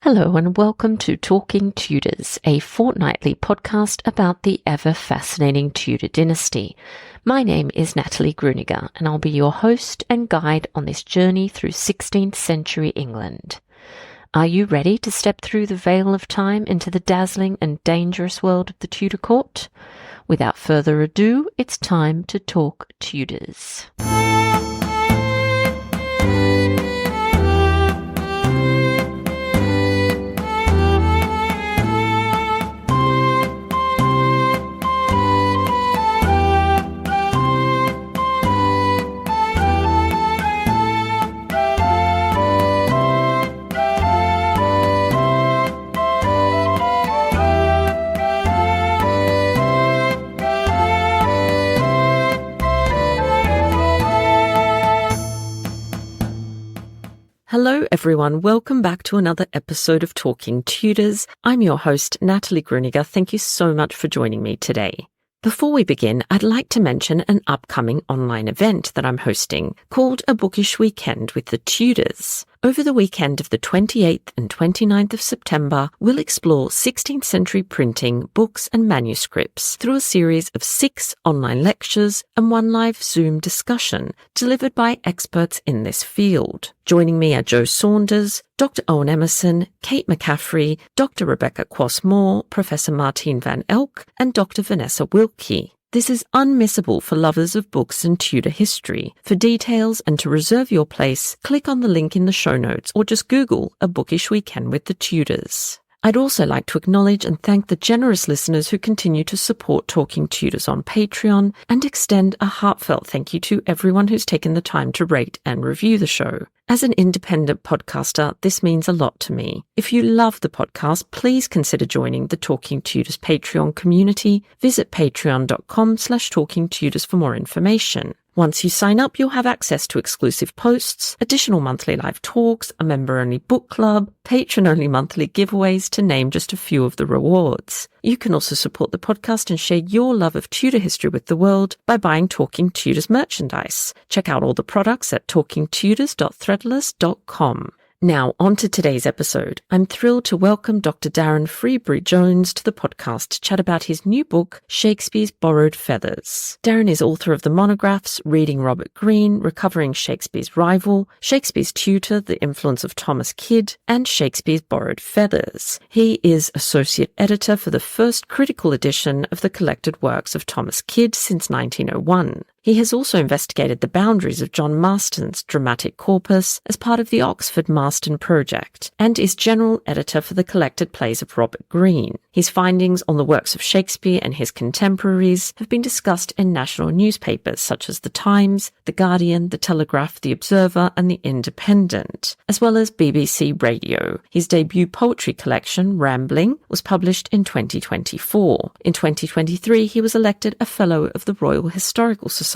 Hello and welcome to Talking Tudors, a fortnightly podcast about the ever-fascinating Tudor dynasty. My name is Natalie Grueninger and I'll be your host and guide on this journey through 16th century England. Are you ready to step through the veil of time into the dazzling and dangerous world of the Tudor court? Without further ado, it's time to talk Tudors. Hello everyone, welcome back to another episode of Talking Tudors. I'm your host, Natalie Grueninger. Thank you so much for joining me today. Before we begin, I'd like to mention an upcoming online event that I'm hosting called a Bookish Weekend with the Tudors. Over the weekend of the 28th and 29th of September, we'll explore 16th century printing, books and manuscripts through a series of 6 online lectures and 1 live Zoom discussion delivered by experts in this field. Joining me are Jo Saunders, Dr. Owen Emerson, Kate McCaffrey, Dr. Rebecca Quast-Moore, Professor Martine van Elk and Dr. Vanessa Wilkie. This is unmissable for lovers of books and Tudor history. For details and to reserve your place, click on the link in the show notes or just Google a Bookish Weekend with the Tudors. I'd also like to acknowledge and thank the generous listeners who continue to support Talking Tudors on Patreon and extend a heartfelt thank you to everyone who's taken the time to rate and review the show. As an independent podcaster, this means a lot to me. If you love the podcast, please consider joining the Talking Tudors Patreon community. Visit patreon.com/talkingtudors for more information. Once you sign up, you'll have access to exclusive posts, additional monthly live talks, a member-only book club, patron-only monthly giveaways, to name just a few of the rewards. You can also support the podcast and share your love of Tudor history with the world by buying Talking Tudors merchandise. Check out all the products at talkingtudors.threadless.com. Now, on to today's episode. I'm thrilled to welcome Dr. Darren Freebury-Jones to the podcast to chat about his new book, Shakespeare's Borrowed Feathers. Darren is author of the monographs Reading Robert Greene, Recovering Shakespeare's Rival, Shakespeare's Tutor, The Influence of Thomas Kyd, and Shakespeare's Borrowed Feathers. He is associate editor for the first critical edition of the collected works of Thomas Kyd since 1901. He has also investigated the boundaries of John Marston's dramatic corpus as part of the Oxford Marston Project, and is general editor for the collected plays of Robert Greene. His findings on the works of Shakespeare and his contemporaries have been discussed in national newspapers such as The Times, The Guardian, The Telegraph, The Observer, and The Independent, as well as BBC Radio. His debut poetry collection, Rambling, was published in 2024. In 2023, he was elected a Fellow of the Royal Historical Society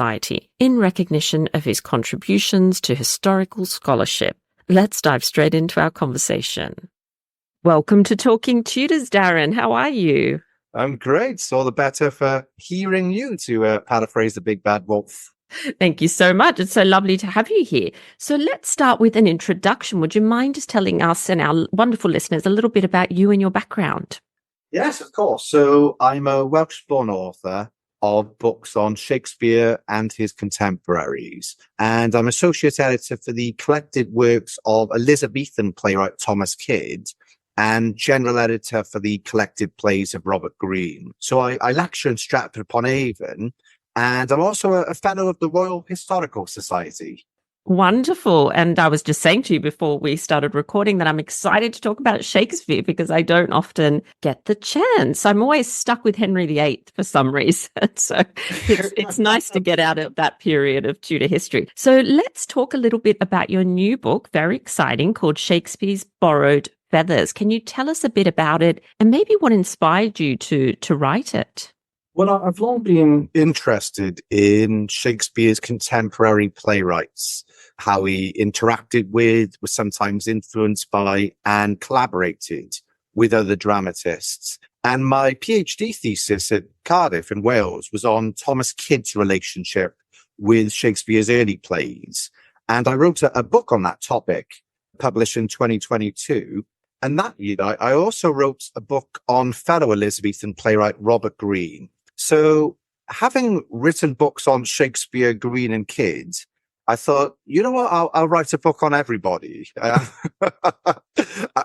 in recognition of his contributions to historical scholarship. Let's dive straight into our conversation. Welcome to Talking Tudors, Darren. How are you? I'm great. All the better for hearing you, to paraphrase the big bad wolf. Thank you so much. It's so lovely to have you here. So let's start with an introduction. Would you mind just telling us and our wonderful listeners a little bit about you and your background? Yes, of course. So I'm a Welsh-born author of books on Shakespeare and his contemporaries. And I'm associate editor for the collected works of Elizabethan playwright Thomas Kyd and general editor for the collected plays of Robert Greene. So I lecture in Stratford-upon-Avon, and I'm also a fellow of the Royal Historical Society. Wonderful. And I was just saying to you before we started recording that I'm excited to talk about Shakespeare because I don't often get the chance. I'm always stuck with Henry VIII for some reason. So it's nice to get out of that period of Tudor history. So let's talk a little bit about your new book, very exciting, called Shakespeare's Borrowed Feathers. Can you tell us a bit about it and maybe what inspired you to write it? Well, I've long been interested in Shakespeare's contemporary playwrights, how he interacted with, was sometimes influenced by, and collaborated with other dramatists. And my PhD thesis at Cardiff in Wales was on Thomas Kyd's relationship with Shakespeare's early plays. And I wrote a book on that topic, published in 2022. And that year, I also wrote a book on fellow Elizabethan playwright Robert Greene. So having written books on Shakespeare, Greene and kids, I thought, you know what, I'll write a book on everybody.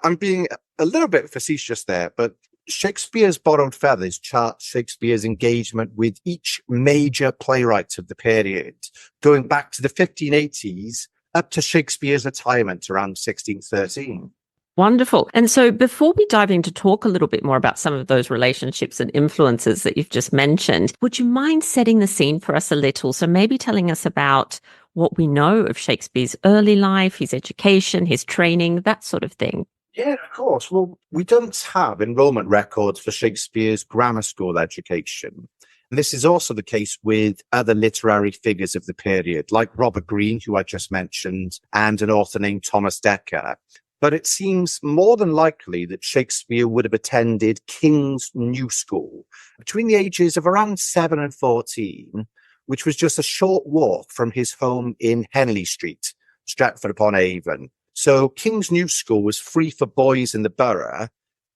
I'm being a little bit facetious there, but Shakespeare's Borrowed Feathers charts Shakespeare's engagement with each major playwright of the period, going back to the 1580s up to Shakespeare's retirement around 1613. Wonderful. And so before we dive in to talk a little bit more about some of those relationships and influences that you've just mentioned, would you mind setting the scene for us a little? So maybe telling us about what we know of Shakespeare's early life, his education, his training, that sort of thing. Yeah, of course. Well, we don't have enrollment records for Shakespeare's grammar school education. And this is also the case with other literary figures of the period, like Robert Greene, who I just mentioned, and an author named Thomas Dekker. But it seems more than likely that Shakespeare would have attended King's New School between the ages of around 7 and 14, which was just a short walk from his home in Henley Street, Stratford-upon-Avon. So King's New School was free for boys in the borough,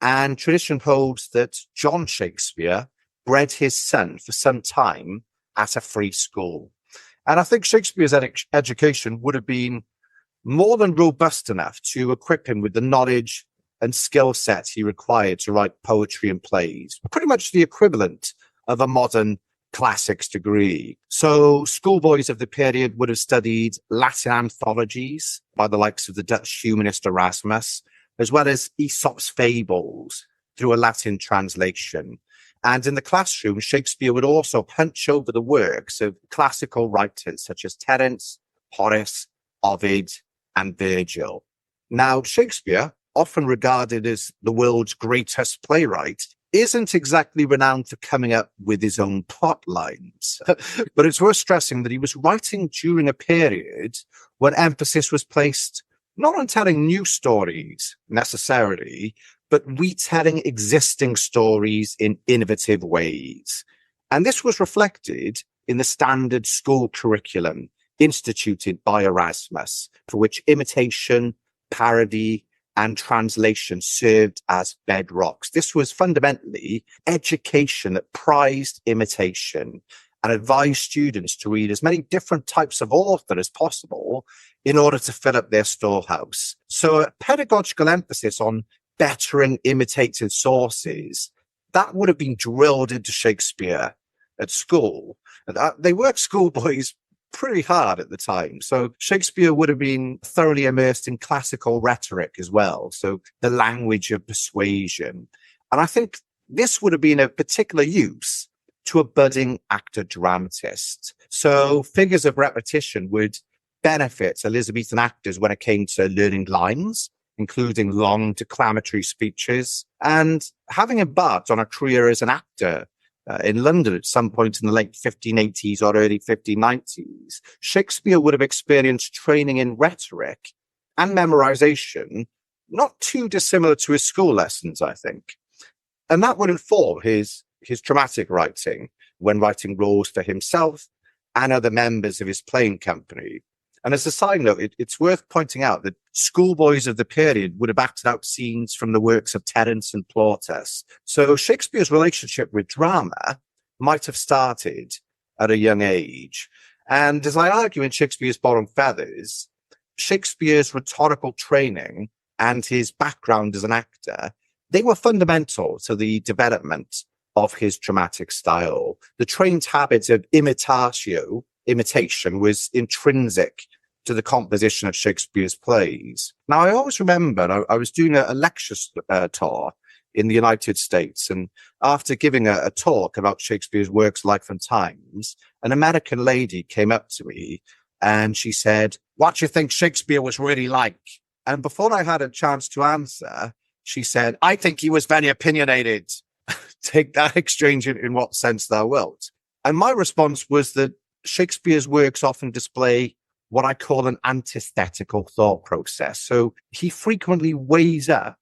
and tradition holds that John Shakespeare bred his son for some time at a free school. And I think Shakespeare's education would have been more than robust enough to equip him with the knowledge and skill set he required to write poetry and plays, pretty much the equivalent of a modern classics degree. So schoolboys of the period would have studied Latin anthologies by the likes of the Dutch humanist Erasmus, as well as Aesop's fables through a Latin translation. And in the classroom, Shakespeare would also punch over the works of classical writers such as Terence, Horace, Ovid, and Virgil. Now, Shakespeare, often regarded as the world's greatest playwright, isn't exactly renowned for coming up with his own plot lines. But it's worth stressing that he was writing during a period when emphasis was placed not on telling new stories necessarily, but retelling existing stories in innovative ways. And this was reflected in the standard school curriculum instituted by Erasmus, for which imitation, parody, and translation served as bedrocks. This was fundamentally education that prized imitation and advised students to read as many different types of author as possible in order to fill up their storehouse. So a pedagogical emphasis on bettering imitated sources, that would have been drilled into Shakespeare at school. They worked schoolboys pretty hard at the time. So Shakespeare would have been thoroughly immersed in classical rhetoric as well. So the language of persuasion. And I think this would have been of particular use to a budding actor dramatist. So figures of repetition would benefit Elizabethan actors when it came to learning lines, including long declamatory speeches, and having embarked on a career as an actor in London at some point in the late 1580s or early 1590s, Shakespeare would have experienced training in rhetoric and memorization, not too dissimilar to his school lessons, I think. And that would inform his dramatic writing when writing roles for himself and other members of his playing company. And as a side note, it's worth pointing out that schoolboys of the period would have acted out scenes from the works of Terence and Plautus. So Shakespeare's relationship with drama might have started at a young age. And as I argue in Shakespeare's Borrowed Feathers, Shakespeare's rhetorical training and his background as an actor, they were fundamental to the development of his dramatic style. The trained habit of imitation was intrinsic to the composition of Shakespeare's plays. Now, I always remember I was doing a lecture tour in the United States, and after giving a talk about Shakespeare's works, life and times, an American lady came up to me and she said, "What do you think Shakespeare was really like?" And before I had a chance to answer, she said, "I think he was very opinionated." Take that exchange in what sense thou wilt. And my response was that Shakespeare's works often display what I call an antithetical thought process. So he frequently weighs up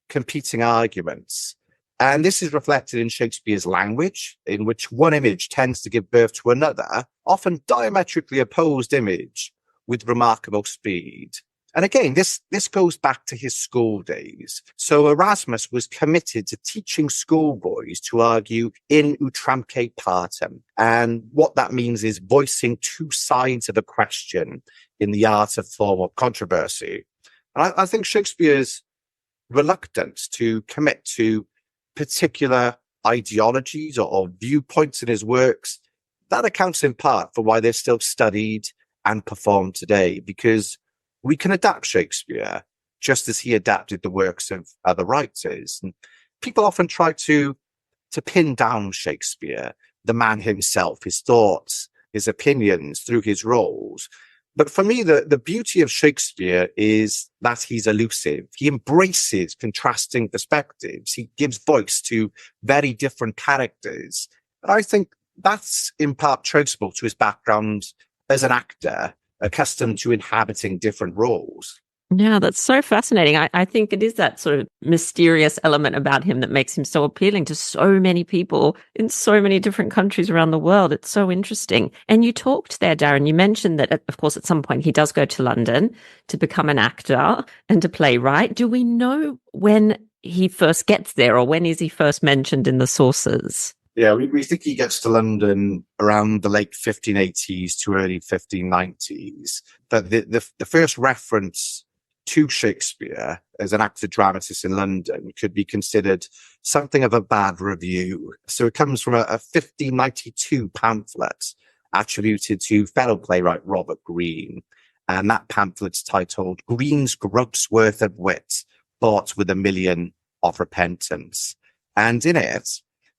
competing arguments. And this is reflected in Shakespeare's language, in which one image tends to give birth to another, often diametrically opposed image with remarkable speed. And again, this goes back to his school days. So Erasmus was committed to teaching schoolboys to argue in utramque partem. And what that means is voicing two sides of a question in the art of formal controversy. And I think Shakespeare's reluctance to commit to particular ideologies or viewpoints in his works, that accounts in part for why they're still studied and performed today, because we can adapt Shakespeare just as he adapted the works of other writers. And people often try to pin down Shakespeare, the man himself, his thoughts, his opinions through his roles. But for me, the beauty of Shakespeare is that he's elusive. He embraces contrasting perspectives. He gives voice to very different characters. And I think that's in part traceable to his background as an actor, accustomed to inhabiting different roles. Yeah, that's so fascinating. I think it is that sort of mysterious element about him that makes him so appealing to so many people in so many different countries around the world. It's so interesting. And you talked there, Darren, you mentioned that, of course, at some point he does go to London to become an actor and a playwright. Do we know when he first gets there, or when is he first mentioned in the sources? Yeah, we think he gets to London around the late 1580s to early 1590s. But the first reference to Shakespeare as an actor dramatist in London could be considered something of a bad review. So it comes from a 1592 pamphlet attributed to fellow playwright Robert Greene. And that pamphlet's titled Greene's Groat's Worth of Wit, Bought with $1 Million of Repentance. And in it,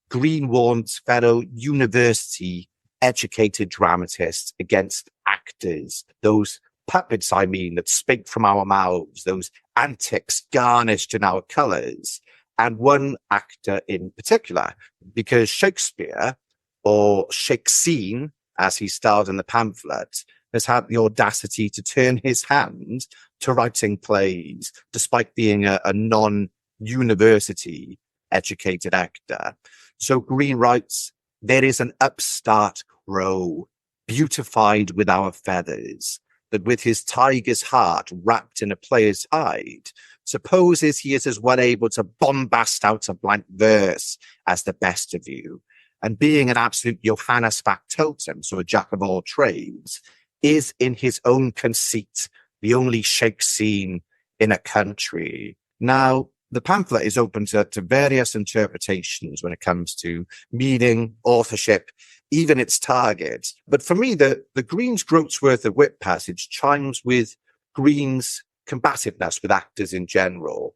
Greene warns fellow university-educated dramatists against actors, those puppets, that speak from our mouths, those antics garnished in our colours, and one actor in particular, because Shakespeare, or Shakespeare, as he styled in the pamphlet, has had the audacity to turn his hand to writing plays, despite being a non-university educated actor. So Greene writes, there is an upstart crow, beautified with our feathers, that with his tiger's heart wrapped in a player's hide, supposes he is as well able to bombast out a blank verse as the best of you, and being an absolute Johannes factotum, so a jack of all trades, is in his own conceit the only Shakespeare in a country. Now, the pamphlet is open to various interpretations when it comes to meaning, authorship, even its target. But for me, the Greene's Groat's Worth of Wit passage chimes with Greene's combativeness with actors in general.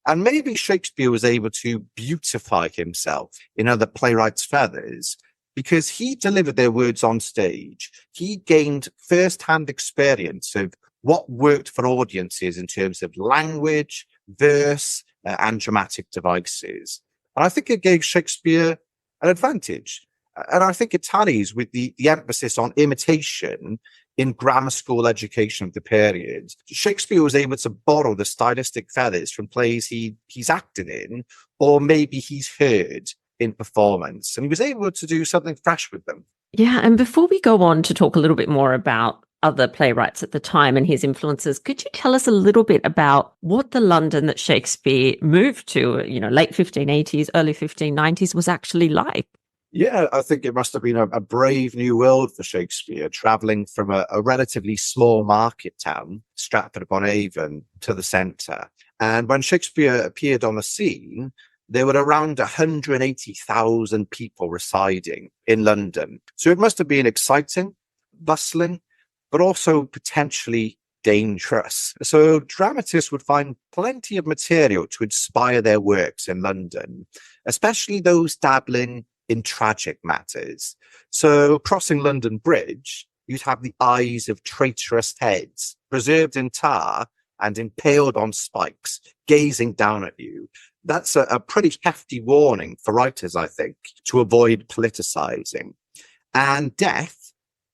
And maybe Shakespeare was able to beautify himself in other playwrights' feathers because he delivered their words on stage. He gained first-hand experience of what worked for audiences in terms of language, verse, and dramatic devices. And I think it gave Shakespeare an advantage. And I think it tallies with the emphasis on imitation in grammar school education of the period. Shakespeare was able to borrow the stylistic feathers from plays he's acted in, or maybe he's heard in performance. And he was able to do something fresh with them. Yeah, and before we go on to talk a little bit more about other playwrights at the time and his influences, could you tell us a little bit about what the London that Shakespeare moved to, late 1580s, early 1590s was actually like? Yeah, I think it must have been a brave new world for Shakespeare, travelling from a relatively small market town, Stratford-upon-Avon, to the centre. And when Shakespeare appeared on the scene, there were around 180,000 people residing in London. So it must have been exciting, bustling, but also potentially dangerous. So dramatists would find plenty of material to inspire their works in London, especially those dabbling in tragic matters. So crossing London Bridge, you'd have the eyes of traitorous heads, preserved in tar and impaled on spikes, gazing down at you. That's a pretty hefty warning for writers, I think, to avoid politicizing. And death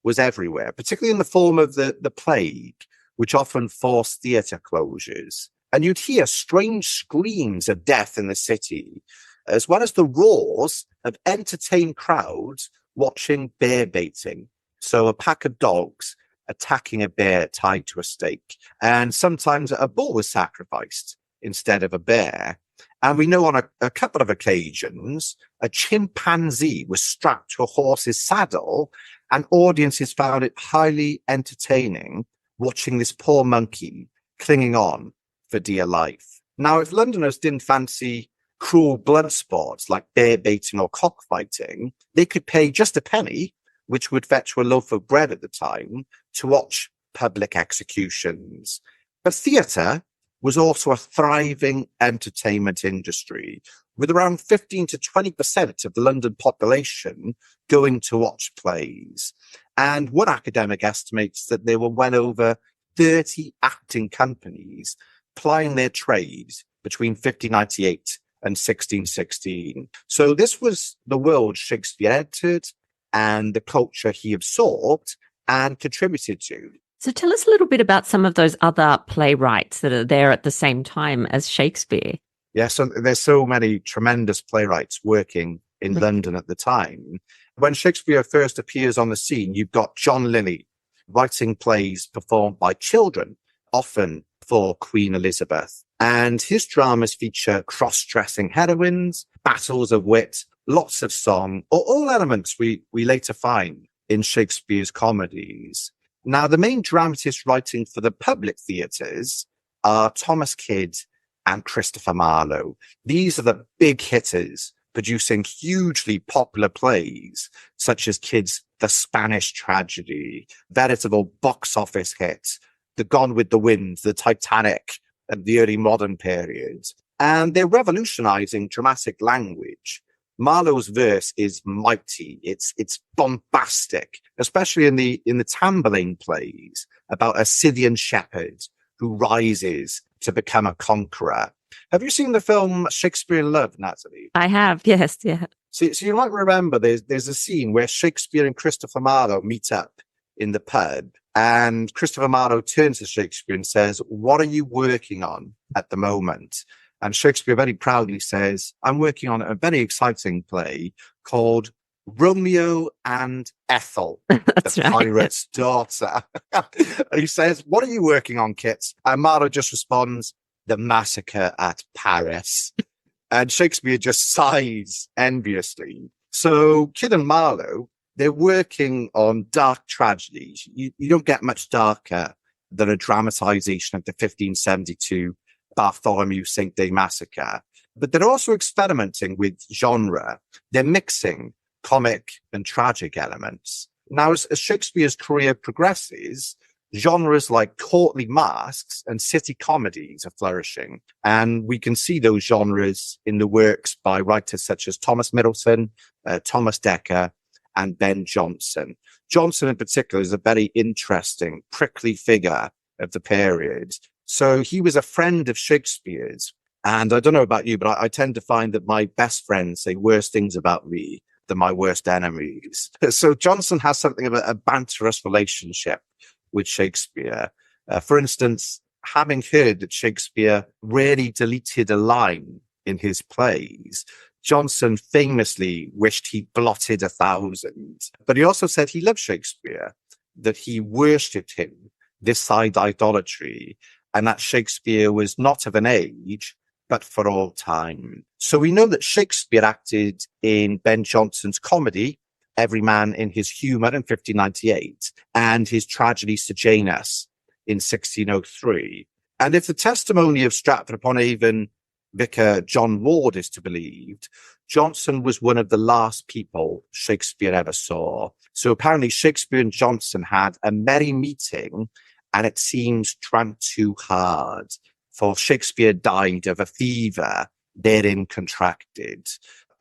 was everywhere, particularly in the form of the plague, which often forced theatre closures. And you'd hear strange screams of death in the city, as well as the roars of entertained crowds watching bear baiting. So a pack of dogs attacking a bear tied to a stake. And sometimes a bull was sacrificed instead of a bear. And we know on a couple of occasions, a chimpanzee was strapped to a horse's saddle, and audiences found it highly entertaining watching this poor monkey clinging on for dear life. Now, if Londoners didn't fancy cruel blood sports like bear baiting or cockfighting, they could pay just a penny, which would fetch a loaf of bread at the time, to watch public executions. But theatre was also a thriving entertainment industry, with around 15 to 20% of the London population going to watch plays. And one academic estimates that there were well over 30 acting companies plying their trades between 1598 and 1616. So this was the world Shakespeare entered and the culture he absorbed and contributed to. So tell us a little bit about some of those other playwrights that are there at the same time as Shakespeare. Yeah, so there's so many tremendous playwrights working in London at the time. When Shakespeare first appears on the scene, you've got John Lilly writing plays performed by children, often for Queen Elizabeth. And his dramas feature cross-dressing heroines, battles of wit, lots of song, all elements we later find in Shakespeare's comedies. Now, the main dramatists writing for the public theatres are Thomas Kyd and Christopher Marlowe. These are the big hitters, producing hugely popular plays, such as Kyd's The Spanish Tragedy, veritable box office hits, The Gone with the Wind, The Titanic, and the early modern periods. And they're revolutionizing dramatic language. Marlowe's verse is mighty. It's bombastic, especially in the Tamburlaine plays about a Scythian shepherd who rises to become a conqueror. Have you seen the film Shakespeare in Love, Natalie? I have, yes, yeah. So you might remember there's a scene where Shakespeare and Christopher Marlowe meet up in the pub, and Christopher Marlowe turns to Shakespeare and says, "What are you working on at the moment?" And Shakespeare very proudly says, "I'm working on a very exciting play called Romeo and Ethel, That's the right. pirate's daughter." And he says, "What are you working on, Kit?" And Marlowe just responds, "The Massacre at Paris." And Shakespeare just sighs enviously. So Kyd and Marlowe, they're working on dark tragedies. You don't get much darker than a dramatization of the 1572 Bartholomew St. Day massacre. But they're also experimenting with genre. They're mixing comic and tragic elements. Now, as Shakespeare's career progresses, genres like courtly masques and city comedies are flourishing. And we can see those genres in the works by writers such as Thomas Middleton, Thomas Dekker, and Ben Jonson. Jonson in particular is a very interesting, prickly figure of the period. So he was a friend of Shakespeare's. And I don't know about you, but I tend to find that my best friends say worse things about me than my worst enemies. So Jonson has something of a banterous relationship with Shakespeare. For instance, having heard that Shakespeare rarely deleted a line in his plays, Jonson famously wished he blotted 1,000. But he also said he loved Shakespeare, that he worshipped him, this side idolatry, and that Shakespeare was not of an age, but for all time. So we know that Shakespeare acted in Ben Jonson's comedy, Every Man in His Humour in 1598, and his tragedy Sejanus in 1603. And if the testimony of Stratford-upon-Avon vicar John Ward is to be believed, Jonson was one of the last people Shakespeare ever saw. So apparently Shakespeare and Jonson had a merry meeting, and it seems drank too hard, for Shakespeare died of a fever therein contracted.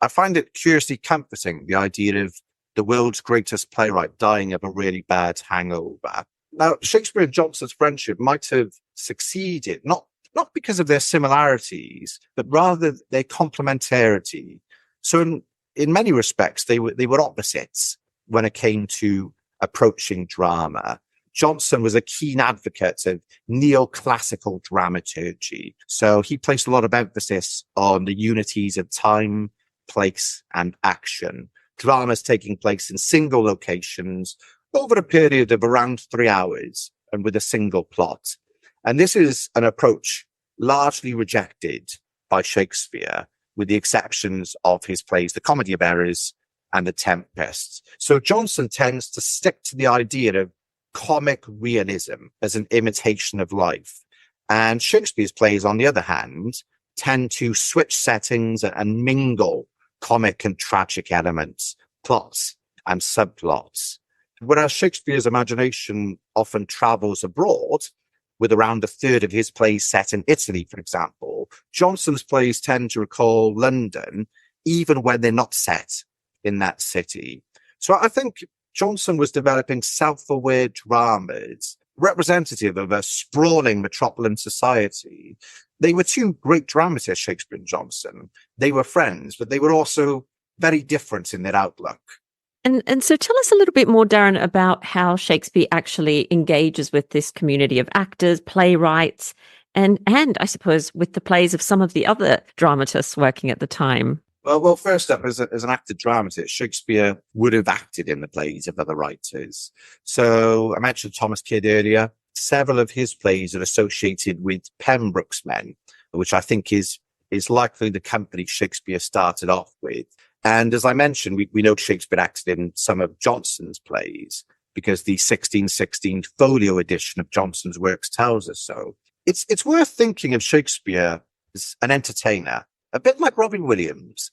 I find it curiously comforting, the idea of the world's greatest playwright dying of a really bad hangover. Now, Shakespeare and Jonson's friendship might have succeeded, not because of their similarities, but rather their complementarity. So in many respects, they were opposites when it came to approaching drama. Jonson was a keen advocate of neoclassical dramaturgy. So he placed a lot of emphasis on the unities of time, place, and action. Dramas taking place in single locations, over a period of around 3 hours and with a single plot. And this is an approach largely rejected by Shakespeare, with the exceptions of his plays The Comedy of Errors and The Tempest. So Johnson tends to stick to the idea of comic realism as an imitation of life. And Shakespeare's plays, on the other hand, tend to switch settings and mingle comic and tragic elements, plots and subplots. Whereas Shakespeare's imagination often travels abroad, with around a third of his plays set in Italy, for example, Johnson's plays tend to recall London, even when they're not set in that city. So I think Johnson was developing self-aware dramas representative of a sprawling metropolitan society. They were two great dramatists, Shakespeare and Johnson. They were friends, but they were also very different in their outlook. And so tell us a little bit more, Darren, about how Shakespeare actually engages with this community of actors, playwrights, and I suppose with the plays of some of the other dramatists working at the time. Well, first up, as an actor dramatist, Shakespeare would have acted in the plays of other writers. So I mentioned Thomas Kyd earlier. Several of his plays are associated with Pembroke's Men, which I think is likely the company Shakespeare started off with. And as I mentioned, we know Shakespeare acted in some of Johnson's plays because the 1616 folio edition of Johnson's works tells us so. It's worth thinking of Shakespeare as an entertainer, a bit like Robin Williams,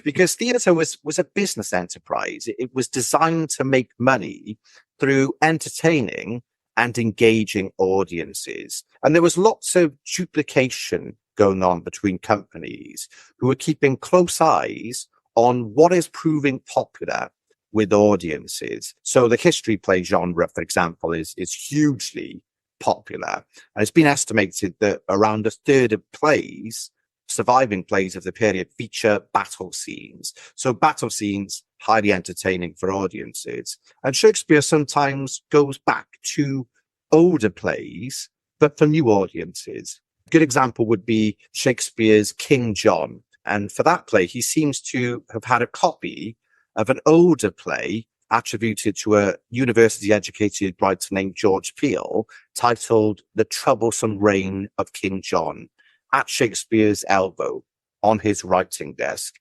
because theatre was a business enterprise. It was designed to make money through entertaining and engaging audiences. And there was lots of duplication going on between companies who were keeping close eyes on what is proving popular with audiences. So the history play genre, for example, is hugely popular. And it's been estimated that around a third of plays, surviving plays of the period, feature battle scenes. So battle scenes, highly entertaining for audiences. And Shakespeare sometimes goes back to older plays, but for new audiences. A good example would be Shakespeare's King John. And for that play, he seems to have had a copy of an older play attributed to a university-educated writer named George Peele, titled The Troublesome Reign of King John, at Shakespeare's elbow on his writing desk.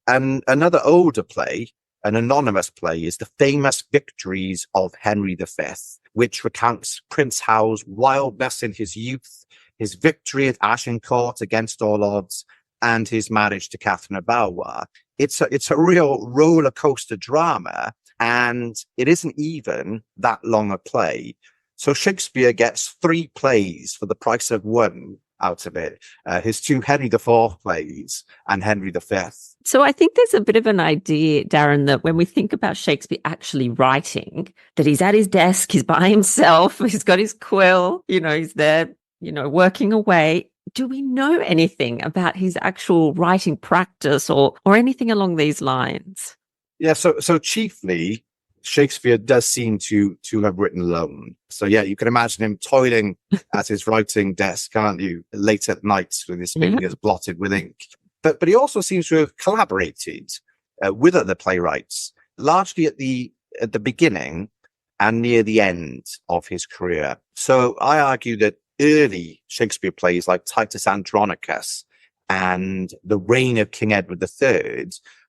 And another older play, an anonymous play, is The Famous Victories of Henry V, which recounts Prince Hal's wildness in his youth, his victory at Agincourt against all odds, and his marriage to Catherine of Valois. It's a real roller coaster drama, and it isn't even that long a play. So Shakespeare gets 3 plays for the price of 1 out of it. His 2 Henry IV plays and Henry V. So I think there's a bit of an idea, Darren, that when we think about Shakespeare actually writing, that he's at his desk, he's by himself, he's got his quill, he's there, working away. Do we know anything about his actual writing practice or anything along these lines? Yeah, so chiefly, Shakespeare does seem to have written alone. So yeah, you can imagine him toiling at his writing desk, can't you, late at night with his fingers blotted with ink. But he also seems to have collaborated with other playwrights, largely at the beginning and near the end of his career. So I argue that early Shakespeare plays like Titus Andronicus and The Reign of King Edward III,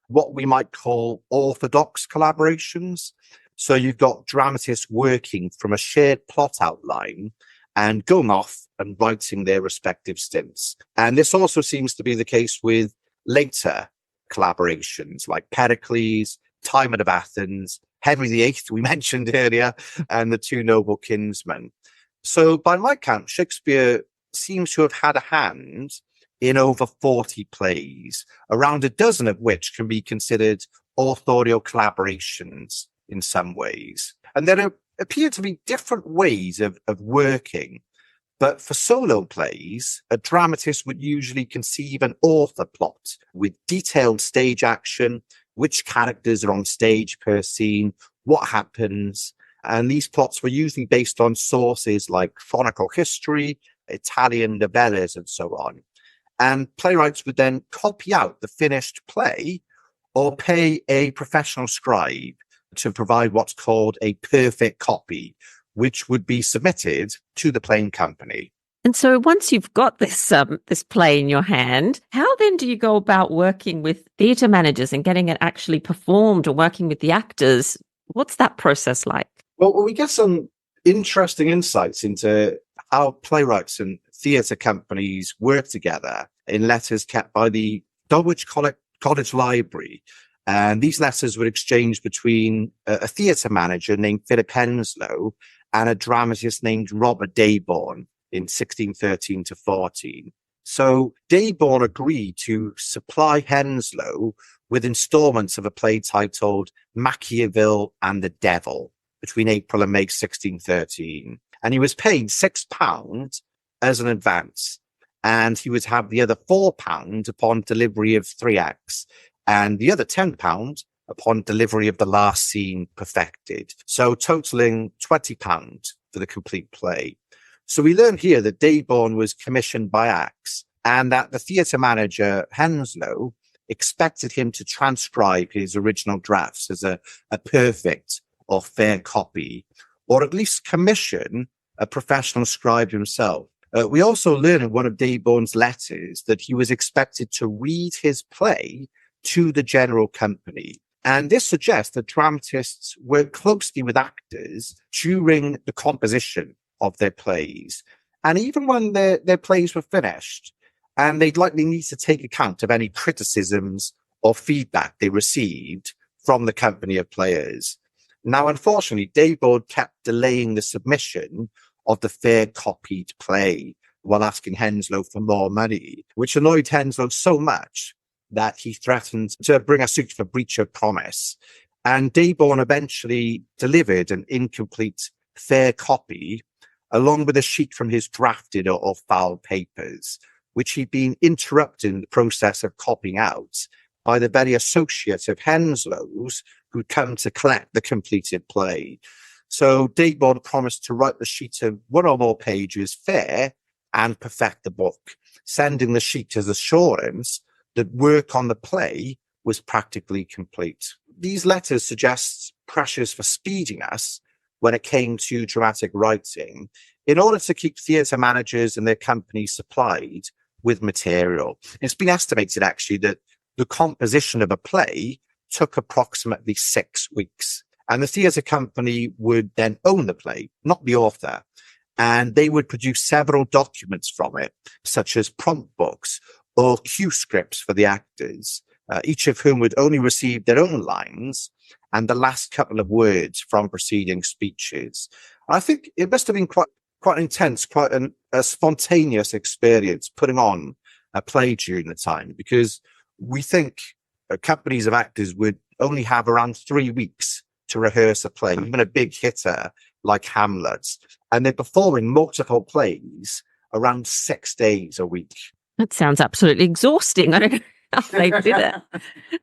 what we might call orthodox collaborations. So you've got dramatists working from a shared plot outline and going off and writing their respective stints. And this also seems to be the case with later collaborations like Pericles, Timon of Athens, Henry VIII, we mentioned earlier, and the 2 Noble Kinsmen. So by my count, Shakespeare seems to have had a hand in over 40 plays, around a dozen of which can be considered authorial collaborations in some ways. And there appear to be different ways of working. But for solo plays, a dramatist would usually conceive an author plot with detailed stage action, which characters are on stage per scene, what happens. And these plots were usually based on sources like chronicle history, Italian novellas, and so on. And playwrights would then copy out the finished play or pay a professional scribe to provide what's called a perfect copy, which would be submitted to the playing company. And so once you've got this play in your hand, how then do you go about working with theatre managers and getting it actually performed, or working with the actors? What's that process like? Well, we get some interesting insights into how playwrights and theatre companies work together in letters kept by the Dulwich College Library. And these letters were exchanged between a theatre manager named Philip Henslowe and a dramatist named Robert Dayborn in 1613 to 14. So Dayborn agreed to supply Henslowe with installments of a play titled Machiavel and the Devil between April and May 1613. And he was paid £6 as an advance. And he would have the other £4 upon delivery of 3 acts, and the other £10 upon delivery of the last scene perfected. So totaling £20 for the complete play. So we learn here that Dayborn was commissioned by Axe, and that the theatre manager, Henslowe, expected him to transcribe his original drafts as a perfect or fair copy, or at least commission a professional scribe himself. We also learn in one of Dayborn's letters that he was expected to read his play to the general company. And this suggests that dramatists work closely with actors during the composition of their plays. And even when their plays were finished, and they'd likely need to take account of any criticisms or feedback they received from the company of players. Now, unfortunately, Dayborn kept delaying the submission of the fair copied play while asking Henslowe for more money, which annoyed Henslowe so much that he threatened to bring a suit for breach of promise. And Dayborn eventually delivered an incomplete fair copy, along with a sheet from his drafted or fouled papers, which he'd been interrupting the process of copying out by the very associate of Henslowe's who'd come to collect the completed play. So Dayborn promised to write the sheet of 1 or more pages fair and perfect the book, sending the sheet as assurance that work on the play was practically complete. These letters suggest pressures for speeding us when it came to dramatic writing in order to keep theatre managers and their companies supplied with material. It's been estimated actually that the composition of a play took approximately 6 weeks. And the theatre company would then own the play, not the author. And they would produce several documents from it, such as prompt books or cue scripts for the actors, each of whom would only receive their own lines and the last couple of words from preceding speeches. I think it must have been quite intense, quite a spontaneous experience putting on a play during the time, because we think companies of actors would only have around 3 weeks to rehearse a play, even a big hitter like Hamlet, and they're performing multiple plays around 6 days a week. That sounds absolutely exhausting. I don't know how they did it.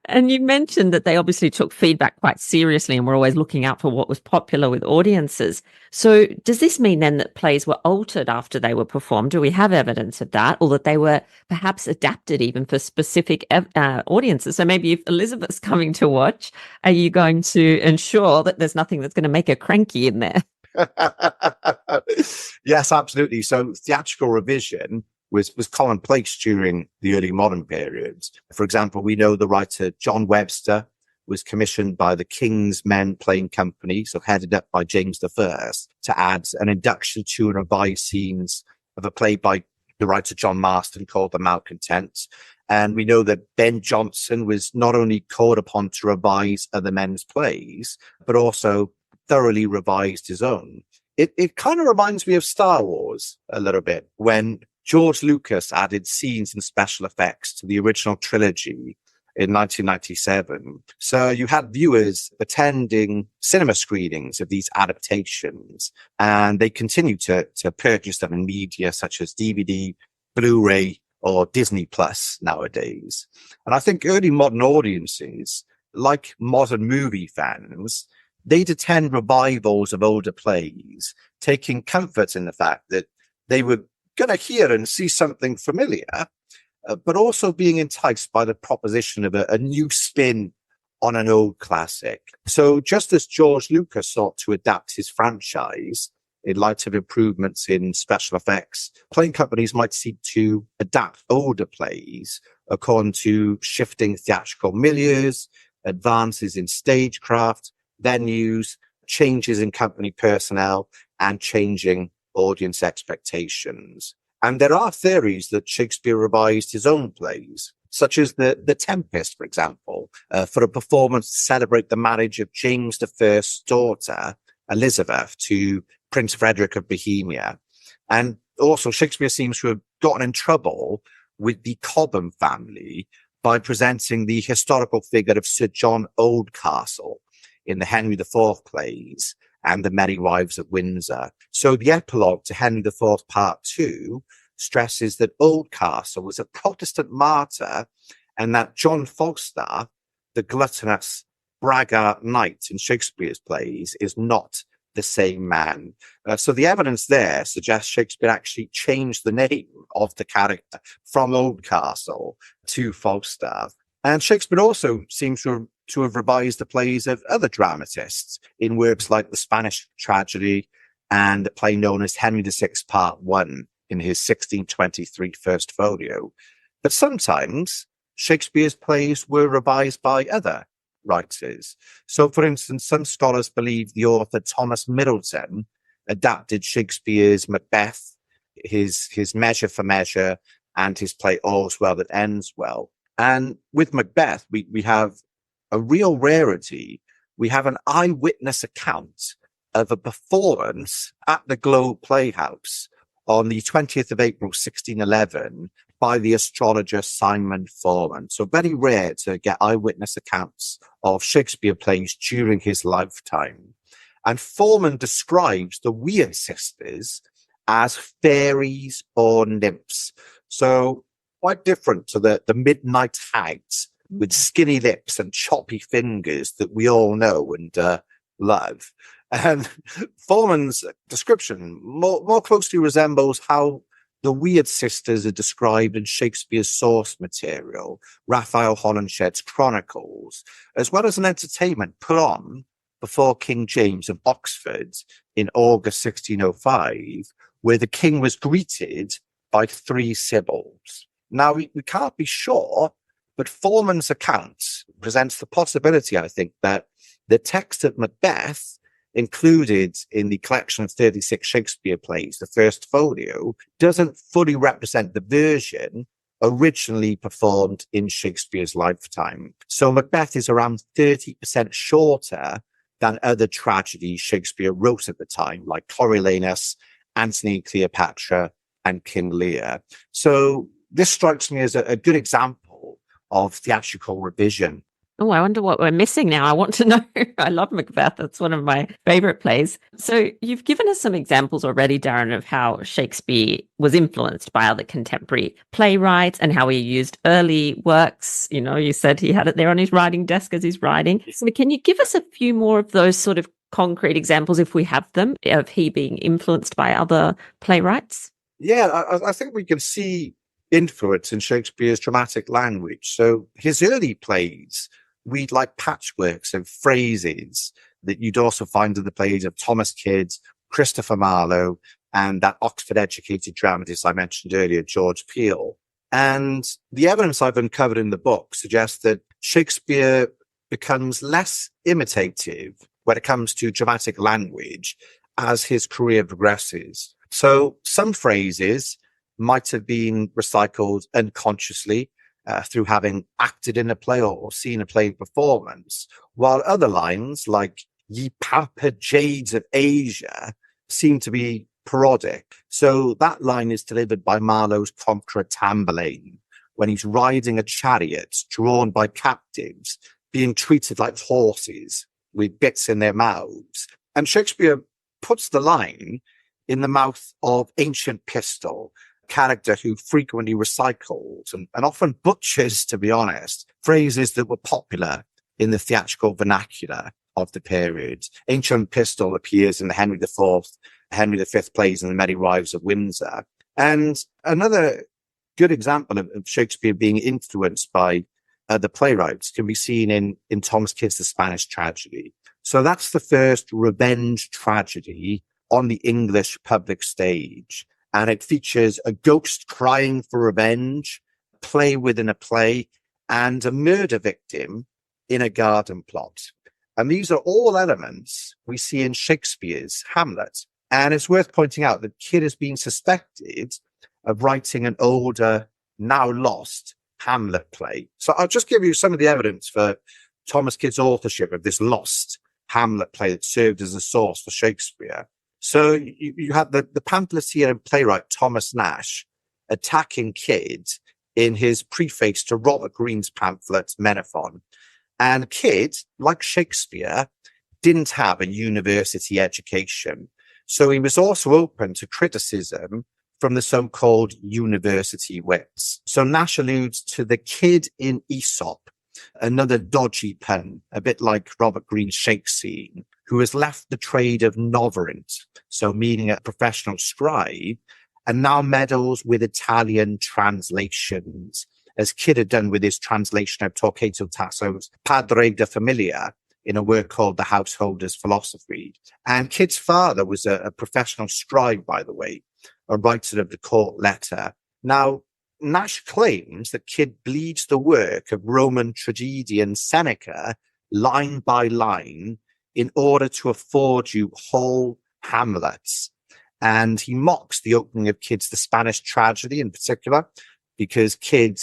And you mentioned that they obviously took feedback quite seriously and were always looking out for what was popular with audiences. So does this mean then that plays were altered after they were performed? Do we have evidence of that, or that they were perhaps adapted even for specific audiences? So maybe if Elizabeth's coming to watch, are you going to ensure that there's nothing that's going to make her cranky in there? Yes, absolutely. So theatrical revision was commonplace during the early modern periods. For example, we know the writer John Webster was commissioned by the King's Men Playing Company, so headed up by James I, to add an induction to and revised scenes of a play by the writer John Marston called The Malcontents. And we know that Ben Jonson was not only called upon to revise other men's plays, but also thoroughly revised his own. It kind of reminds me of Star Wars a little bit, when George Lucas added scenes and special effects to the original trilogy in 1997. So you had viewers attending cinema screenings of these adaptations, and they continue to purchase them in media such as DVD, Blu-ray, or Disney Plus nowadays. And I think early modern audiences, like modern movie fans, they'd attend revivals of older plays, taking comfort in the fact that they were going to hear and see something familiar, but also being enticed by the proposition of a new spin on an old classic. So just as George Lucas sought to adapt his franchise in light of improvements in special effects, playing companies might seek to adapt older plays according to shifting theatrical milieus, advances in stagecraft, venues, changes in company personnel, and changing audience expectations. And there are theories that Shakespeare revised his own plays, such as the Tempest, for example, for a performance to celebrate the marriage of James I's daughter, Elizabeth, to Prince Frederick of Bohemia. And also Shakespeare seems to have gotten in trouble with the Cobham family by presenting the historical figure of Sir John Oldcastle in the Henry IV plays and the Merry Wives of Windsor. So the epilogue to Henry IV Part 2 stresses that Oldcastle was a Protestant martyr and that John Falstaff, the gluttonous braggart knight in Shakespeare's plays, is not the same man. So the evidence there suggests Shakespeare actually changed the name of the character from Oldcastle to Falstaff. And Shakespeare also seems to have revised the plays of other dramatists in works like the Spanish Tragedy and the play known as Henry VI Part 1 in his 1623 First Folio. But sometimes Shakespeare's plays were revised by other writers. So, for instance, some scholars believe the author Thomas Middleton adapted Shakespeare's Macbeth, his Measure for Measure, and his play All's Well That Ends Well. And with Macbeth, we have a real rarity. We have an eyewitness account of a performance at the Globe Playhouse on the 20th of April, 1611, by the astrologer Simon Forman. So very rare to get eyewitness accounts of Shakespeare plays during his lifetime. And Forman describes the Weird Sisters as fairies or nymphs. So quite different to the midnight hags with skinny lips and choppy fingers that we all know and love. And Forman's description more closely resembles how the Weird Sisters are described in Shakespeare's source material, Raphael Holinshed's Chronicles, as well as an entertainment put on before King James of Oxford in August 1605, where the king was greeted by 3 sibyls. Now, we can't be sure, but Forman's account presents the possibility, I think, that the text of Macbeth, included in the collection of 36 Shakespeare plays, the First Folio, doesn't fully represent the version originally performed in Shakespeare's lifetime. So Macbeth is around 30% shorter than other tragedies Shakespeare wrote at the time, like Coriolanus, Antony and Cleopatra, and King Lear. So this strikes me as a good example of theatrical revision. Oh, I wonder what we're missing now. I want to know. I love Macbeth. That's one of my favorite plays. So you've given us some examples already, Darren, of how Shakespeare was influenced by other contemporary playwrights and how he used early works. You know, you said he had it there on his writing desk as he's writing. So can you give us a few more of those sort of concrete examples, if we have them, of he being influenced by other playwrights? Yeah, I think we can see influence in Shakespeare's dramatic language. So his early plays read like patchworks of phrases that you'd also find in the plays of Thomas Kyd, Christopher Marlowe, and that Oxford-educated dramatist I mentioned earlier, George Peele. And the evidence I've uncovered in the book suggests that Shakespeare becomes less imitative when it comes to dramatic language as his career progresses. So some phrases might have been recycled unconsciously, through having acted in a play or seen a play performance, while other lines like "Ye pampered jades of Asia" seem to be parodic. So that line is delivered by Marlowe's Conqueror Tamburlaine when he's riding a chariot drawn by captives, being treated like horses with bits in their mouths. And Shakespeare puts the line in the mouth of Ancient Pistol, character who frequently recycles and often butchers, to be honest, phrases that were popular in the theatrical vernacular of the period. Ancient Pistol appears in the Henry V plays and the Merry Wives of Windsor. And another good example of Shakespeare being influenced by the playwrights can be seen in Thomas Kyd's The Spanish Tragedy. So that's the first revenge tragedy on the English public stage. And it features a ghost crying for revenge, play within a play, and a murder victim in a garden plot. And these are all elements we see in Shakespeare's Hamlet. And it's worth pointing out that Kyd has been suspected of writing an older, now lost Hamlet play. So I'll just give you some of the evidence for Thomas Kyd's authorship of this lost Hamlet play that served as a source for Shakespeare. So you have the pamphleteer and playwright Thomas Nash attacking Kyd in his preface to Robert Greene's pamphlet Menaphon. And Kyd, like Shakespeare, didn't have a university education. So he was also open to criticism from the so-called university wits. So Nash alludes to the kid in Aesop, another dodgy pun, a bit like Robert Greene's Shakespeare, who has left the trade of noverant, so meaning a professional scribe, and now meddles with Italian translations, as Kyd had done with his translation of Torquato Tasso's Padre de Familia in a work called The Householder's Philosophy. And Kyd's father was a professional scribe, by the way, a writer of the court letter. Now, Nash claims that Kyd bleeds the work of Roman tragedian Seneca line by line in order to afford you whole Hamlets. And he mocks the opening of Kyd's The Spanish Tragedy in particular, because Kyd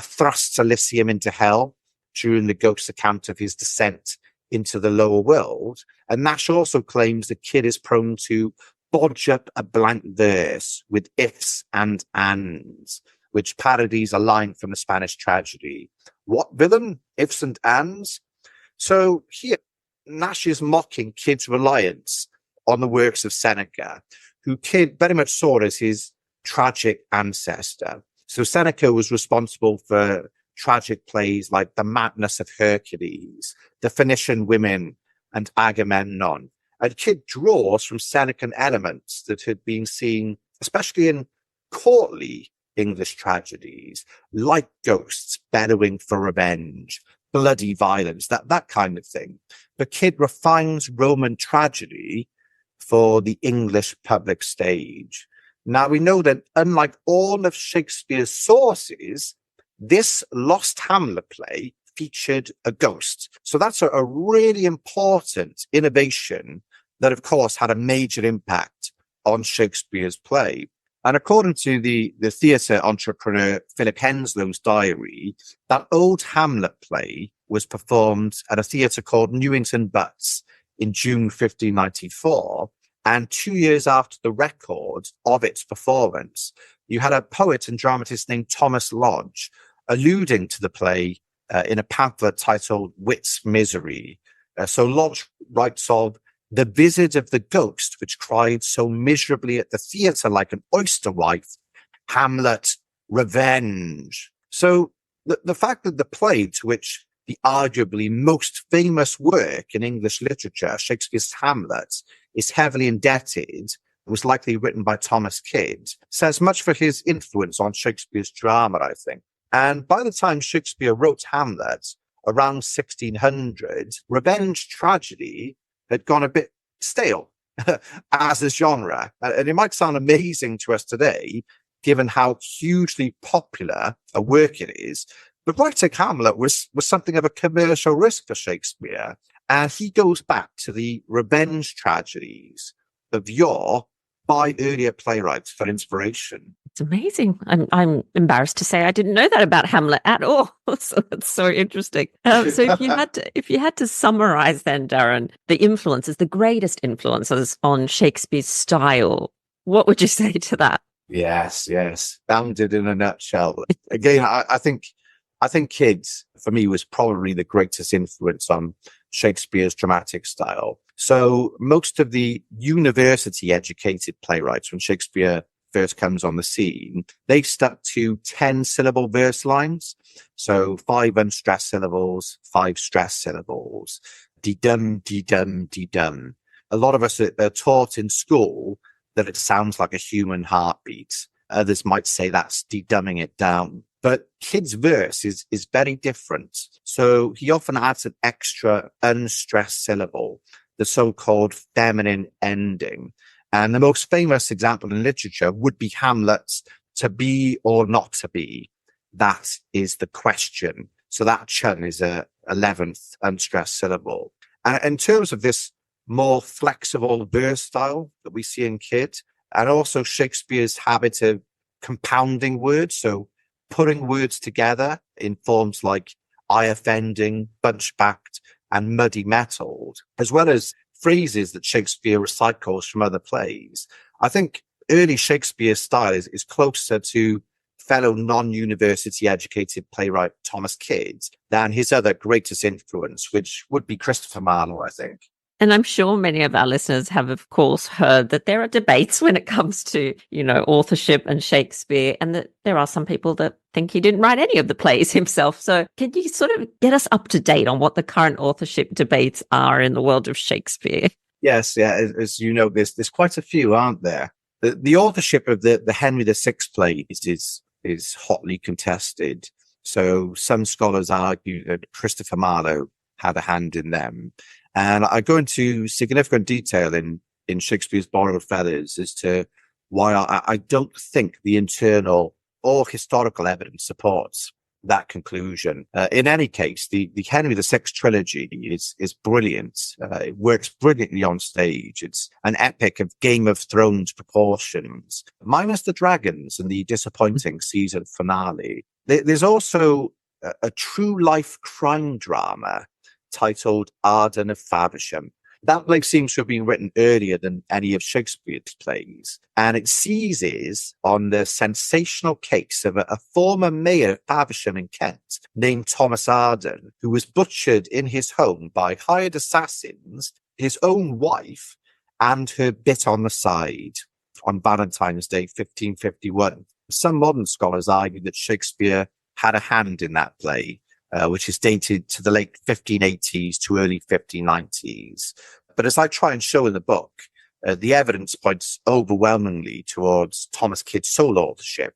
thrusts Elysium into hell during the ghost's account of his descent into the lower world. And Nash also claims that Kyd is prone to bodge up a blank verse with ifs and ands, which parodies a line from the Spanish Tragedy. What villain? Ifs and ands? So here, Nash is mocking Kyd's reliance on the works of Seneca, who Kyd very much saw as his tragic ancestor. So Seneca was responsible for tragic plays like The Madness of Hercules, The Phoenician Women, and Agamemnon. And Kyd draws from Senecan elements that had been seen, especially in courtly English tragedies, like ghosts bellowing for revenge, bloody violence, that kind of thing. But Kyd refines Roman tragedy for the English public stage. Now, we know that unlike all of Shakespeare's sources, this lost Hamlet play featured a ghost. So that's a really important innovation that, of course, had a major impact on Shakespeare's play. And according to the theatre entrepreneur Philip Henslow's diary, that old Hamlet play was performed at a theatre called Newington Butts in June 1594. And 2 years after the record of its performance, you had a poet and dramatist named Thomas Lodge alluding to the play in a pamphlet titled Wit's Misery. So Lodge writes of the visit of the ghost, which cried so miserably at the theatre like an oyster wife, Hamlet, revenge. So the fact that the play to which the arguably most famous work in English literature, Shakespeare's Hamlet, is heavily indebted, was likely written by Thomas Kyd, says much for his influence on Shakespeare's drama, I think. And by the time Shakespeare wrote Hamlet, around 1600, revenge tragedy had gone a bit stale as a genre. And it might sound amazing to us today, given how hugely popular a work it is. But writing Hamlet was something of a commercial risk for Shakespeare. And he goes back to the revenge tragedies of yore by earlier playwrights for inspiration. It's amazing. I'm embarrassed to say I didn't know that about Hamlet at all. So it's so interesting. So if you had to summarize then, Darren, the influences, the greatest influences on Shakespeare's style, what would you say to that? Yes. Bounded in a nutshell. Again, I think Kyd, for me, was probably the greatest influence on Shakespeare's dramatic style. So most of the university-educated playwrights, when Shakespeare first comes on the scene, they stuck to 10-syllable verse lines. So 5 unstressed syllables, 5 stressed syllables. De-dum, de-dum, de-dum. A lot of us are taught in school that it sounds like a human heartbeat. Others might say that's de-dumbing it down. But Kidd's verse is very different. So he often adds an extra unstressed syllable, the so-called feminine ending. And the most famous example in literature would be Hamlet's "to be or not to be." That is the question. So that chun is a 11th unstressed syllable. And in terms of this more flexible verse style that we see in Kidd, and also Shakespeare's habit of compounding words, so putting words together in forms like eye offending, bunchbacked, and muddy metalled, as well as phrases that Shakespeare recycles from other plays. I think early Shakespeare style is closer to fellow non-university educated playwright Thomas Kidd than his other greatest influence, which would be Christopher Marlowe, I think. And I'm sure many of our listeners have, of course, heard that there are debates when it comes to, authorship and Shakespeare, and that there are some people that think he didn't write any of the plays himself. So can you sort of get us up to date on what the current authorship debates are in the world of Shakespeare? Yes, yeah. As you know, there's quite a few, aren't there? The authorship of the Henry VI plays is hotly contested. So some scholars argue that Christopher Marlowe had a hand in them. And I go into significant detail in Shakespeare's Borrowed Feathers as to why I don't think the internal or historical evidence supports that conclusion. In any case, the Henry VI trilogy is brilliant. It works brilliantly on stage. It's an epic of Game of Thrones proportions, minus the dragons and the disappointing season finale. There's also a true life crime drama titled Arden of Faversham. That play seems to have been written earlier than any of Shakespeare's plays, and it seizes on the sensational case of a former mayor of Faversham in Kent named Thomas Arden, who was butchered in his home by hired assassins, his own wife, and her bit on the side on Valentine's Day, 1551. Some modern scholars argue that Shakespeare had a hand in that play, which is dated to the late 1580s to early 1590s. But as I try and show in the book, the evidence points overwhelmingly towards Thomas Kidd's sole authorship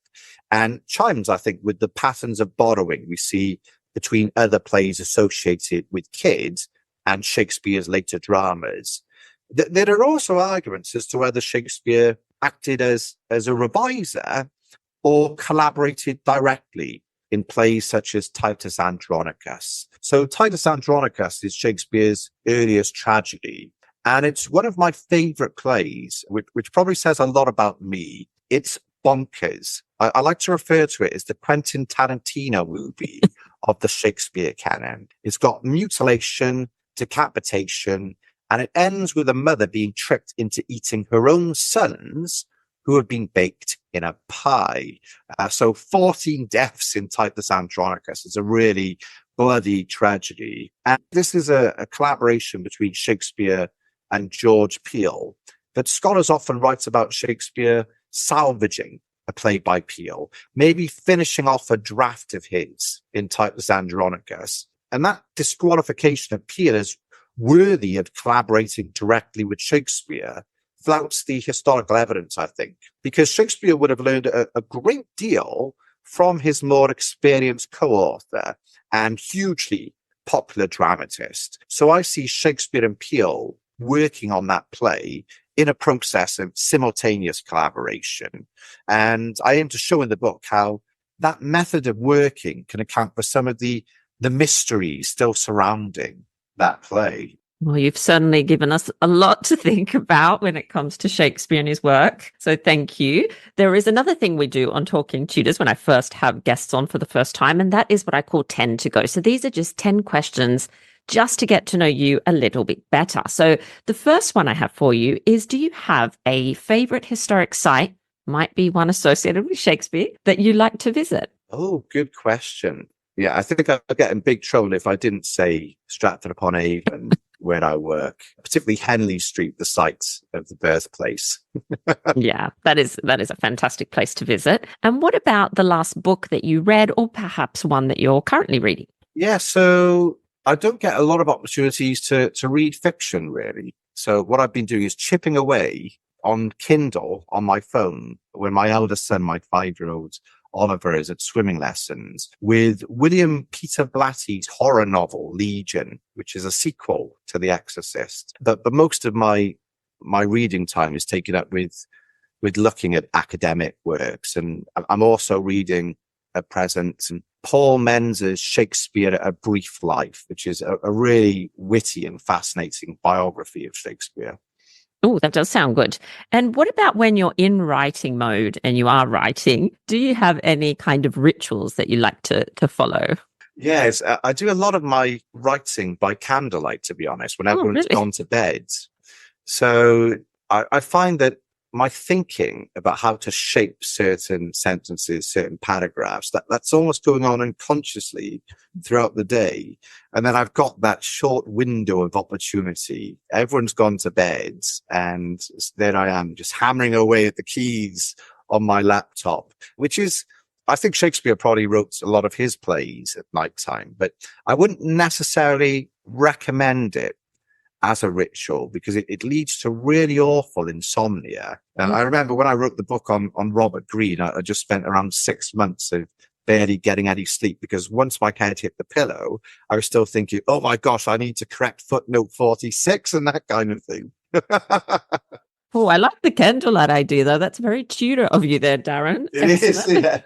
and chimes, I think, with the patterns of borrowing we see between other plays associated with Kidd and Shakespeare's later dramas. There are also arguments as to whether Shakespeare acted as a reviser or collaborated directly in plays such as Titus Andronicus. So Titus Andronicus is Shakespeare's earliest tragedy, and it's one of my favorite plays, which probably says a lot about me. It's bonkers. I like to refer to it as the Quentin Tarantino movie of the Shakespeare canon. It's got mutilation, decapitation, and it ends with a mother being tricked into eating her own sons who have been baked in a pie. So 14 deaths in Titus Andronicus is a really bloody tragedy. And this is a collaboration between Shakespeare and George Peele. But scholars often write about Shakespeare salvaging a play by Peele, maybe finishing off a draft of his in Titus Andronicus. And that disqualification of Peele as worthy of collaborating directly with Shakespeare flouts the historical evidence, I think, because Shakespeare would have learned a great deal from his more experienced co-author and hugely popular dramatist. So I see Shakespeare and Peele working on that play in a process of simultaneous collaboration. And I aim to show in the book how that method of working can account for some of the mysteries still surrounding that play. Well, you've certainly given us a lot to think about when it comes to Shakespeare and his work. So thank you. There is another thing we do on Talking Tudors when I first have guests on for the first time, and that is what I call 10 to go. So these are just 10 questions just to get to know you a little bit better. So the first one I have for you is, do you have a favorite historic site, might be one associated with Shakespeare, that you like to visit? Oh, good question. Yeah, I think I'd get in big trouble if I didn't say Stratford-upon-Avon where I work, particularly Henley Street, the site of the birthplace. Yeah, that is a fantastic place to visit. And what about the last book that you read, or perhaps one that you're currently reading? Yeah, so I don't get a lot of opportunities to read fiction, really. So what I've been doing is chipping away on Kindle on my phone when my eldest son, my 5-year-old, Oliver is at swimming lessons, with William Peter Blatty's horror novel, Legion, which is a sequel to The Exorcist. But most of my reading time is taken up with looking at academic works. And I'm also reading at present Paul Menz's Shakespeare, A Brief Life, which is a really witty and fascinating biography of Shakespeare. Oh, that does sound good. And what about when you're in writing mode and you are writing? Do you have any kind of rituals that you like to follow? Yes, I do a lot of my writing by candlelight, to be honest, when everyone's really? gone to bed. So I find that my thinking about how to shape certain sentences, certain paragraphs, that's almost going on unconsciously throughout the day. And then I've got that short window of opportunity. Everyone's gone to bed, and there I am just hammering away at the keys on my laptop, which is, I think Shakespeare probably wrote a lot of his plays at nighttime, but I wouldn't necessarily recommend it as a ritual, because it leads to really awful insomnia. And I remember when I wrote the book on Robert Greene, I just spent around 6 months of barely getting any sleep, because once my head hit the pillow, I was still thinking, oh my gosh, I need to correct footnote 46 and that kind of thing. Oh, I like the candlelight idea, though. That's very Tudor of you there, Darren. It is, yeah.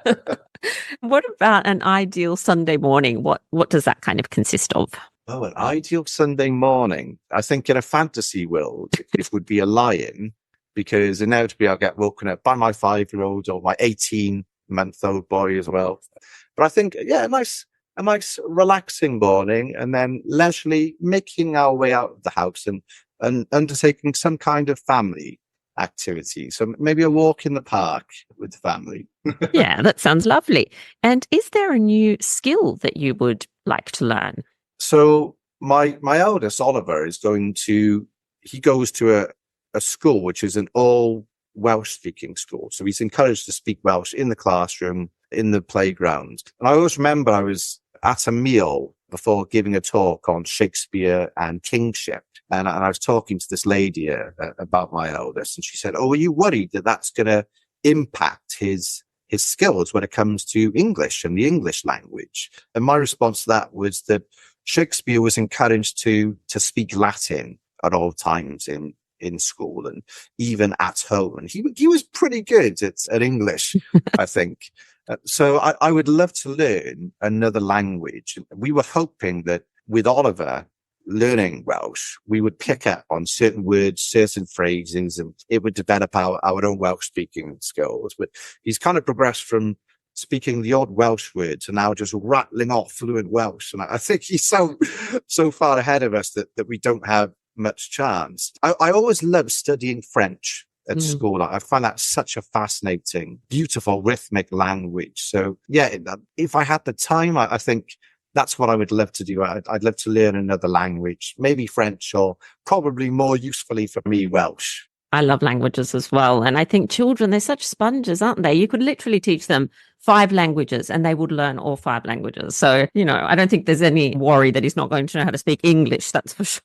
What about an ideal Sunday morning? What does that kind of consist of? Oh, an ideal Sunday morning. I think in a fantasy world, it would be a lion, because inevitably I'll get woken up by my 5-year-old or my 18-month-old boy as well. But I think, yeah, a nice relaxing morning, and then leisurely making our way out of the house and undertaking some kind of family activity. So maybe a walk in the park with the family. Yeah, that sounds lovely. And is there a new skill that you would like to learn? So my eldest, Oliver, he goes to a school which is an all Welsh speaking school. So he's encouraged to speak Welsh in the classroom, in the playground. And I always remember I was at a meal before giving a talk on Shakespeare and kingship. And I was talking to this lady about my eldest, and she said, "Oh, are you worried that that's going to impact his skills when it comes to English and the English language?" And my response to that was that Shakespeare was encouraged to speak Latin at all times in school and even at home. And he was pretty good at English, I think. So I would love to learn another language. We were hoping that with Oliver learning Welsh, we would pick up on certain words, certain phrases, and it would develop our own Welsh speaking skills. But he's kind of progressed from speaking the odd Welsh words and now just rattling off fluent Welsh. And I think he's so far ahead of us that we don't have much chance. I always loved studying French at school. I find that such a fascinating, beautiful, rhythmic language. So yeah, if I had the time, I think that's what I would love to do. I'd love to learn another language, maybe French, or probably more usefully for me, Welsh. I love languages as well. And I think children, they're such sponges, aren't they? You could literally teach them 5 languages and they would learn all 5 languages. So, I don't think there's any worry that he's not going to know how to speak English. That's for sure.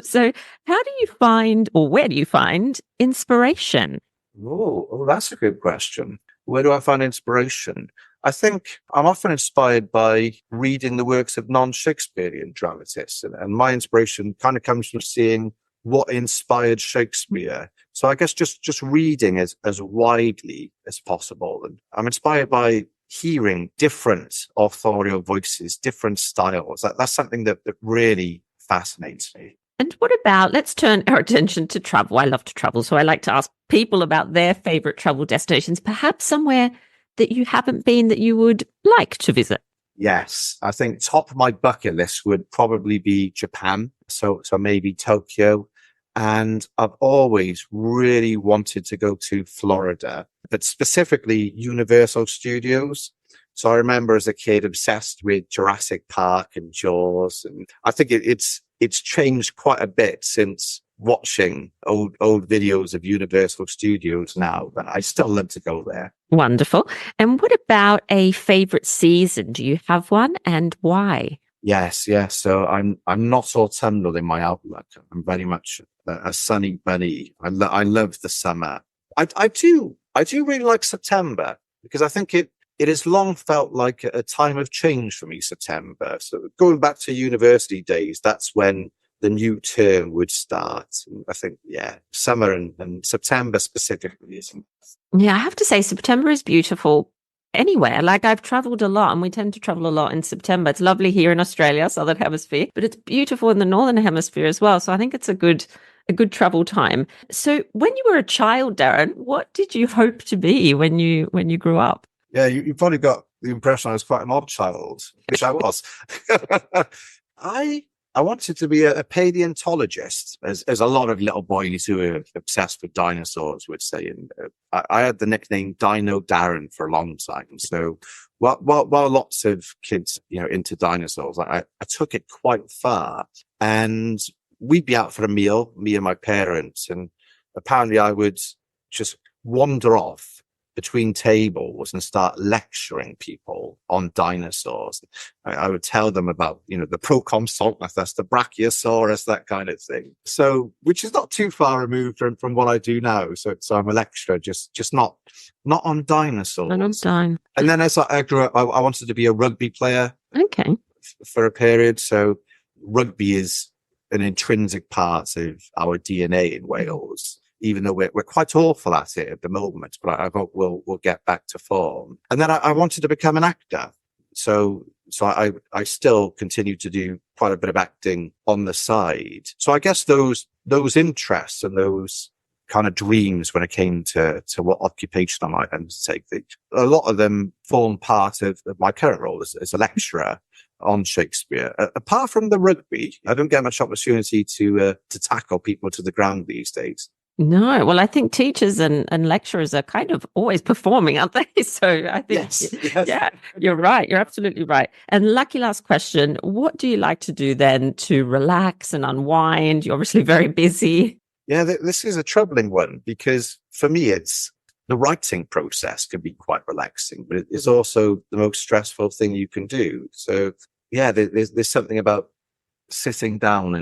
So how do you find, or where do you find inspiration? Oh, that's a good question. Where do I find inspiration? I think I'm often inspired by reading the works of non-Shakespearean dramatists. And my inspiration kind of comes from seeing what inspired Shakespeare. So I guess just reading as widely as possible. And I'm inspired by hearing different authorial voices, different styles. That's something that really fascinates me. And what about, let's turn our attention to travel. I love to travel, so I like to ask people about their favorite travel destinations, perhaps somewhere that you haven't been that you would like to visit. Yes, I think top of my bucket list would probably be Japan. So maybe Tokyo. And I've always really wanted to go to Florida, but specifically Universal Studios. So I remember as a kid obsessed with Jurassic Park and Jaws. And I think it's changed quite a bit since watching old videos of Universal Studios now, but I still love to go there. Wonderful. And what about a favorite season? Do you have one, and why? Yes. So I'm not autumnal in my outlook. I'm very much a sunny bunny. I love the summer. I do I do really like September because I think it has long felt like a time of change for me, September. So going back to university days, that's when the new term would start. And I think, summer and September specifically is. Yeah, I have to say September is beautiful anywhere. Like I've traveled a lot and we tend to travel a lot in September. It's lovely here in Australia, Southern Hemisphere, but it's beautiful in the Northern Hemisphere as well. So I think it's a good travel time. So when you were a child, Darren, what did you hope to be when you grew up? Yeah, you probably got the impression I was quite an odd child, which I was. I wanted to be a paleontologist, as a lot of little boys who are obsessed with dinosaurs would say. And I had the nickname Dino Darren for a long time. So while lots of kids, into dinosaurs, I took it quite far. And we'd be out for a meal, me and my parents, and apparently I would just wander off between tables and start lecturing people on dinosaurs. I would tell them about, the Procompsognathus, the Brachiosaurus, that kind of thing. So, which is not too far removed from what I do now. So I'm a lecturer, just not on dinosaurs. Not on dinosaurs. And then as I grew up, I wanted to be a rugby player. Okay. For a period. So rugby is an intrinsic part of our DNA in Wales, even though we're quite awful at it at the moment, but I hope we'll get back to form. And then I wanted to become an actor. So I still continue to do quite a bit of acting on the side. So I guess those interests and those kind of dreams when it came to what occupation I might undertake, a lot of them form part of my current role as a lecturer on Shakespeare. Apart from the rugby, I don't get much opportunity to tackle people to the ground these days. No, well, I think teachers and lecturers are kind of always performing, aren't they? So I think, yes. Yeah, you're right. You're absolutely right. And lucky last question, what do you like to do then to relax and unwind? You're obviously very busy. Yeah, this is a troubling one because for me, it's the writing process can be quite relaxing, but it's also the most stressful thing you can do. So yeah, there's something about sitting down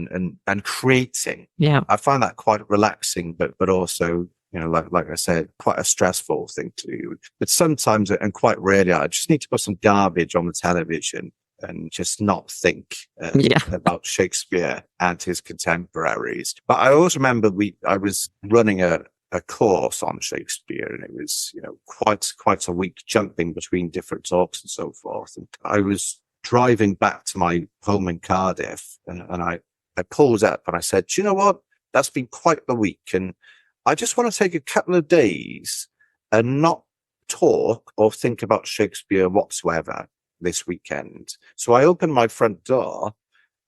and creating. Yeah. I find that quite relaxing, but also, like I said, quite a stressful thing to do. But sometimes, and quite rarely, I just need to put some garbage on the television and just not think about Shakespeare and his contemporaries. But I always remember I was running a course on Shakespeare, and it was, quite a week jumping between different talks and so forth. And I was driving back to my home in Cardiff, and I pulled up and I said, do you know what? That's been quite the week. And I just want to take a couple of days and not talk or think about Shakespeare whatsoever this weekend. So I opened my front door,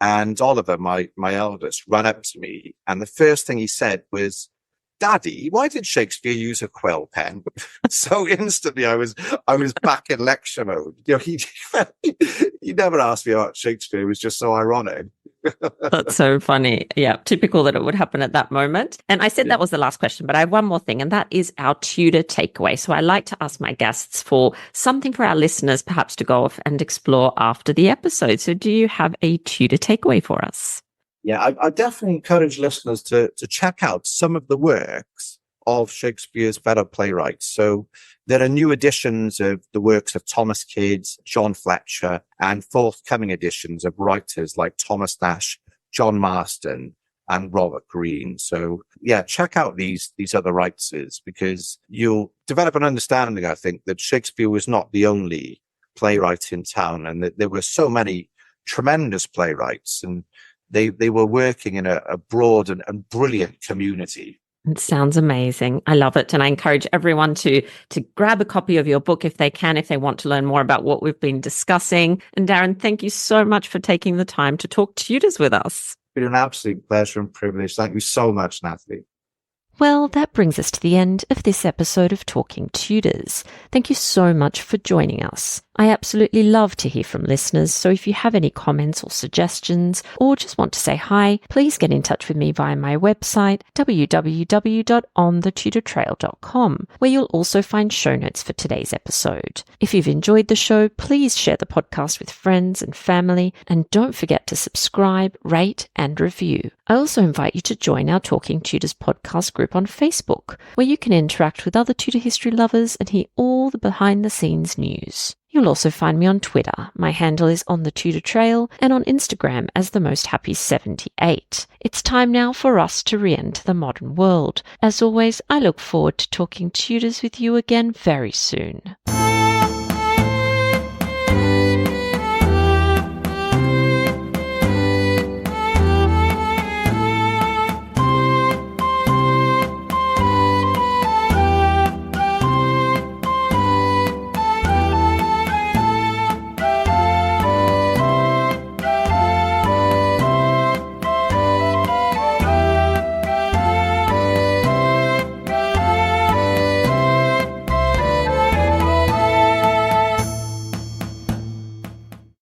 and Oliver, my eldest, ran up to me. And the first thing he said was, Daddy, why did Shakespeare use a quill pen? So instantly I was back in lecture mode. He never asked me about Shakespeare. It was just so ironic. That's so funny. Yeah, typical that it would happen at that moment. And I said that was the last question, but I have one more thing, and that is our Tudor takeaway. So I like to ask my guests for something for our listeners perhaps to go off and explore after the episode. So do you have a Tudor takeaway for us? Yeah, I definitely encourage listeners to check out some of the works of Shakespeare's fellow playwrights. So there are new editions of the works of Thomas Kidd, John Fletcher, and forthcoming editions of writers like Thomas Nash, John Marston, and Robert Greene. So yeah, check out these other writers, because you'll develop an understanding, I think, that Shakespeare was not the only playwright in town, and that there were so many tremendous playwrights, and they were working in a broad and brilliant community. It sounds amazing. I love it. And I encourage everyone to grab a copy of your book if they can, if they want to learn more about what we've been discussing. And Darren, thank you so much for taking the time to talk Tudors with us. It's been an absolute pleasure and privilege. Thank you so much, Natalie. Well, that brings us to the end of this episode of Talking Tudors. Thank you so much for joining us. I absolutely love to hear from listeners, so if you have any comments or suggestions or just want to say hi, please get in touch with me via my website www.onthetudortrail.com, where you'll also find show notes for today's episode. If you've enjoyed the show, please share the podcast with friends and family, and don't forget to subscribe, rate and review. I also invite you to join our Talking Tudors podcast group on Facebook, where you can interact with other Tudor history lovers and hear all the behind-the-scenes news. You'll also find me on Twitter. My handle is On The Tudor Trail, and on Instagram as The Most Happy 78. It's time now for us to re-enter the modern world. As always, I look forward to talking Tudors with you again very soon.